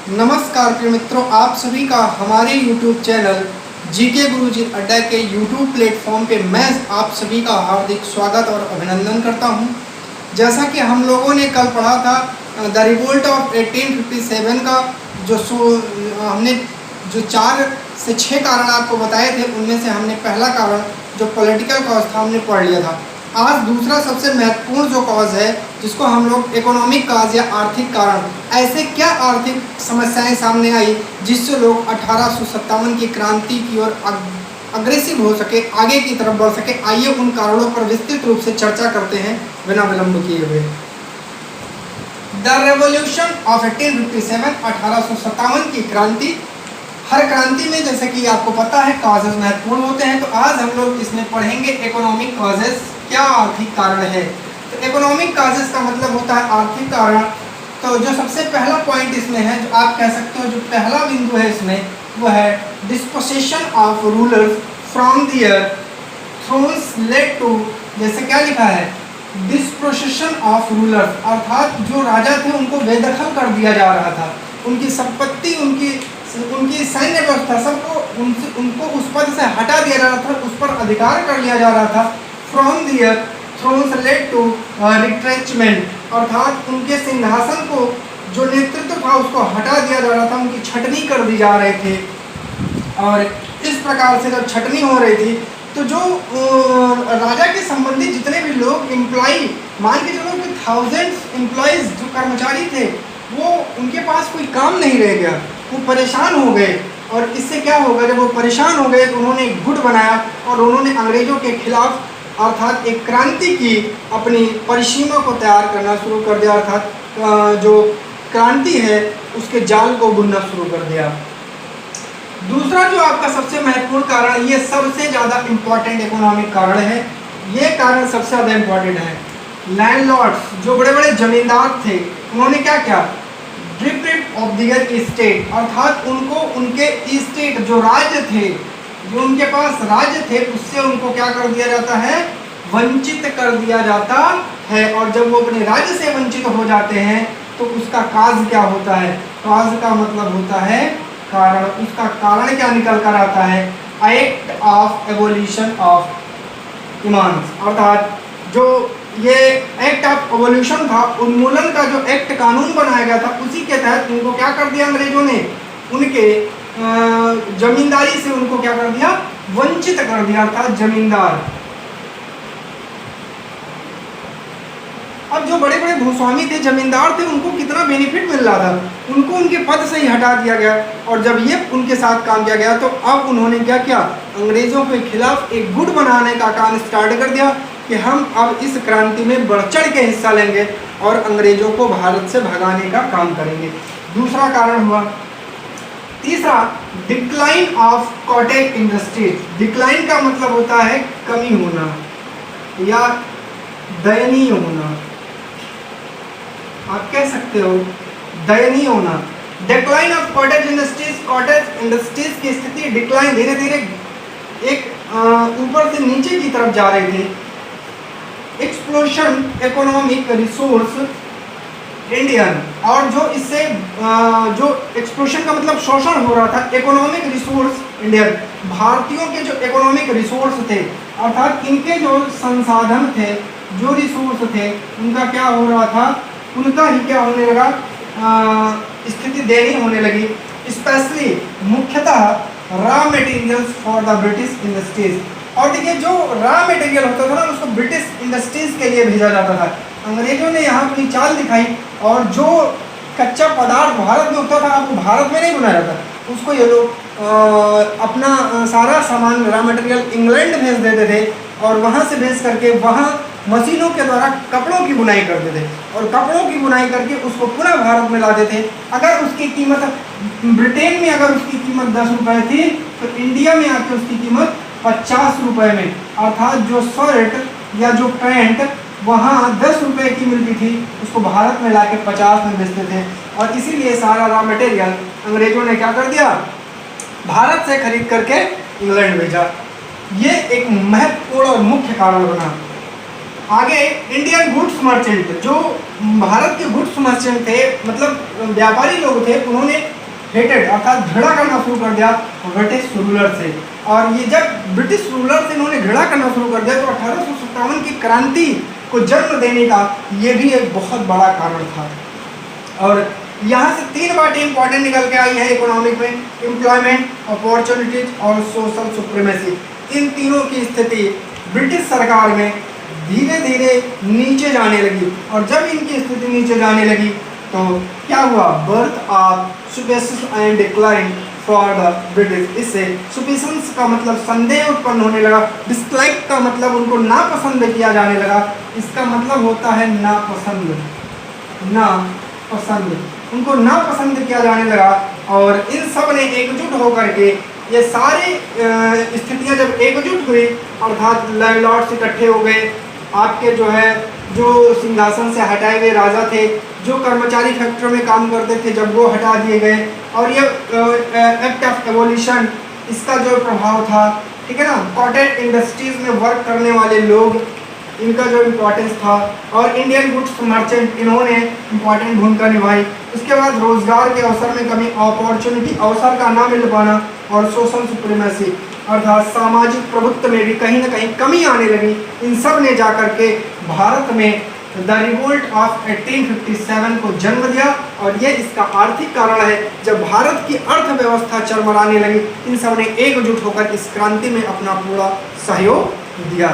नमस्कार प्रिय मित्रों, आप सभी का हमारे YouTube चैनल जीके गुरुजी अड्डा के YouTube प्लेटफॉर्म पे मैं आप सभी का हार्दिक स्वागत और अभिनंदन करता हूं। जैसा कि हम लोगों ने कल पढ़ा था द रिवोल्ट ऑफ 1857 का हमने जो 4 से 6 कारण आपको बताए थे, उनमें से हमने पहला कारण जो पॉलिटिकल कॉज था हमने पढ़ लिया था। आज दूसरा सबसे महत्वपूर्ण जो कॉज है, जिसको हम लोग इकोनॉमिक कॉज या आर्थिक कारण, ऐसे क्या आर्थिक समस्याएं सामने आई जिससे लोग 1857 की क्रांति की ओर अग्रेसिव हो सके, आगे की तरफ बढ़ सके। आइए उन कारणों पर विस्तृत रूप से चर्चा करते हैं बिना विलंब किए हुए। द रेवोल्यूशन ऑफ 1857, 1857 की क्रांति। हर क्रांति में जैसे कि आपको पता है कॉजेज महत्वपूर्ण होते हैं, तो आज हम लोग इसमें पढ़ेंगे इकोनॉमिक कॉजेज, क्या आर्थिक कारण है। तो इकोनॉमिक कॉजेज का मतलब होता है आर्थिक कारण। तो जो सबसे पहला पॉइंट इसमें है, जो आप कह सकते हो जो पहला बिंदु है इसमें, वो है disposition of rulers from their thrones led to, जैसे क्या लिखा है, डिस्पोजिशन ऑफ रूलर्स, अर्थात जो राजा थे उनको बेदखल कर दिया जा रहा था, उनकी संपत्ति, उनकी सैन्य व्यवस्था, सबको उनको उस पद से हटा दिया जा रहा था, उस पर अधिकार कर लिया जा रहा था। From their thrones led to retrenchment, अर्थात उनके सिंहासन को, जो नेतृत्व था उसको हटा दिया जा रहा था, उनकी छटनी कर दी जा रहे थे। और इस प्रकार से जब छटनी हो रही थी तो जो राजा के संबंधित जितने भी लोग एम्प्लॉई, मान के चलो कि थाउजेंड्स एम्प्लॉयज जो कर्मचारी थे, वो उनके पास कोई काम नहीं रह गया, वो परेशान हो गए। और इससे क्या होगा, जब वो परेशान हो गए तो उन्होंने एक गुट बनाया और उन्होंने अंग्रेजों के खिलाफ अर्थात एक क्रांति की, अपनी परिसीमा को तैयार करना शुरू कर दिया, अर्थात जो क्रांति है उसके जाल को बुनना शुरू कर दिया। दूसरा जो आपका सबसे महत्वपूर्ण कारण, ये सबसे ज़्यादा इम्पोर्टेंट इकोनॉमिक कारण है, ये कारण सबसे ज़्यादा इम्पोर्टेंट है। लैंडलॉर्ड्स, जो बड़े बड़े जमींदार थे, उन्होंने क्या किया, डिप्रिव ऑफ दियर स्टेट, अर्थात उनको उनके स्टेट, जो राज्य थे, जो उनके पास राज्य थे, उससे उनको क्या कर दिया जाता है, वंचित कर दिया जाता है। और जब वो अपने राज्य से वंचित हो जाते हैं तो उसका काज क्या होता है, काज का मतलब होता है कारण। उसका कारण क्या निकल कर आता है, एक्ट ऑफ एबोलिशन ऑफ इमान्स, अर्थात जो ये एक्ट ऑफ एबोल्यूशन था, उन्मूलन का जो एक्ट कानून बनाया गया था, उसी के तहत उनको क्या कर दिया अंग्रेजों ने, उनके जमींदारी से उनको क्या कर दिया, वंचित कर दिया था जमींदार। अब जो बड़े बड़े भूस्वामी थे, जमींदार थे, उनको कितना बेनिफिट मिल रहा था, उनको उनके पद से ही हटा दिया गया। और जब ये उनके साथ काम किया गया तो अब उन्होंने क्या किया, अंग्रेजों के खिलाफ एक गुट बनाने का काम स्टार्ट कर दिया कि हम अब इस क्रांति में बढ़ चढ़ के हिस्सा लेंगे और अंग्रेजों को भारत से भगाने का काम करेंगे। दूसरा कारण हुआ। तीसरा, decline of cottage industries. Decline का मतलब होता है कमी होना या दयनीय होना, आप कह सकते हो दयनीय होना। Decline of cottage industries, cottage industries की स्थिति डिक्लाइन, धीरे धीरे एक ऊपर से नीचे की तरफ जा रही थी। एक्सप्लोशन इकोनॉमिक रिसोर्स इंडियन, और जो इससे जो एक्सप्लोशन का मतलब शोषण हो रहा था, इकोनॉमिक रिसोर्स इंडियन, भारतीयों के जो इकोनॉमिक रिसोर्स थे, अर्थात इनके जो संसाधन थे, जो रिसोर्स थे, उनका क्या हो रहा था, उनका ही क्या होने लगा, स्थिति दयनीय होने लगी। स्पेशली मुख्यतः raw materials for the British industries. और देखिए, जो रॉ मटेरियल होता था ना, उसको ब्रिटिश इंडस्ट्रीज के लिए भेजा जाता था। अंग्रेजों ने यहाँ अपनी चाल दिखाई और जो कच्चा पदार्थ भारत में होता था, अब वो भारत में नहीं बनाया जाता, उसको ये लोग अपना सारा सामान, रॉ मटेरियल इंग्लैंड भेज देते थे और वहाँ से भेज करके वहाँ मशीनों के द्वारा कपड़ों की बुनाई करते थे और कपड़ों की बुनाई करके उसको पुनः भारत में लाते थे। अगर उसकी कीमत, ब्रिटेन में अगर उसकी कीमत 10 रुपये थी, तो इंडिया में आके उसकी कीमत 50 रुपये में, अर्थात जो शर्ट या जो पैंट वहाँ 10 रुपये की मिलती थी, उसको भारत में लाके 50 में बेचते थे। और इसीलिए सारा रॉ मटेरियल अंग्रेजों ने क्या कर दिया, भारत से खरीद करके इंग्लैंड भेजा। ये एक महत्वपूर्ण और मुख्य कारण बना। आगे इंडियन गुड्स मर्चेंट, जो भारत के गुड्स मर्चेंट थे, मतलब व्यापारी लोग थे, उन्होंने हेटेड अर्थात घृणा करना शुरू कर दिया ब्रिटिश रूलर से। और ये जब ब्रिटिश रूलर से इन्होंने घृणा करना शुरू कर दिया तो 1857 की क्रांति को जन्म देने का ये भी एक बहुत बड़ा कारण था। और यहाँ से 3 बातें इंपॉर्टेंट निकल के आई है इकोनॉमिक में, एम्प्लॉयमेंट, अपॉर्चुनिटीज और सोशल सुप्रीमेसी। इन तीनों की स्थिति ब्रिटिश सरकार में धीरे धीरे नीचे जाने लगी। और जब इनकी स्थिति नीचे जाने लगी तो क्या हुआ, birth of suspicion and decline for the British. इससे सुपिशंस का मतलब संदेह उत्पन्न होने लगा, डिसलाइक का मतलब उनको नापसंद किया जाने लगा। इसका मतलब होता है नापसंद, नापसंद, उनको नापसंद किया जाने लगा। और इन सब ने एकजुट होकर के ये सारी स्थितियां जब एकजुट हुई, अर्थात लैंडलॉर्ड्स इकट्ठे हो गए, आपके जो सिंहासन से हटाए गए राजा थे, जो कर्मचारी फैक्ट्रियों में काम करते थे, जब वो हटा दिए गए, और ये एक्ट ऑफ एबोलिशन, इसका जो प्रभाव था, ठीक है ना, कॉटेज इंडस्ट्रीज में वर्क करने वाले लोग, इनका जो इम्पोर्टेंस था, और इंडियन गुड्स मर्चेंट, इन्होंने इम्पोर्टेंट भूमिका निभाई। उसके बाद रोजगार के अवसर में कमी, अपॉर्चुनिटी, अवसर का ना मिल पाना, और सोशल सुप्रीमेसी अर्थात सामाजिक प्रभुत्व में भी कहीं ना कहीं कमी आने लगी। इन सब ने जाकर के भारत में द रिवोल्ट ऑफ 1857 को जन्म दिया। और ये इसका आर्थिक कारण है, जब भारत की अर्थव्यवस्था चरमराने लगी, इन सब ने एकजुट होकर इस क्रांति में अपना पूरा सहयोग दिया।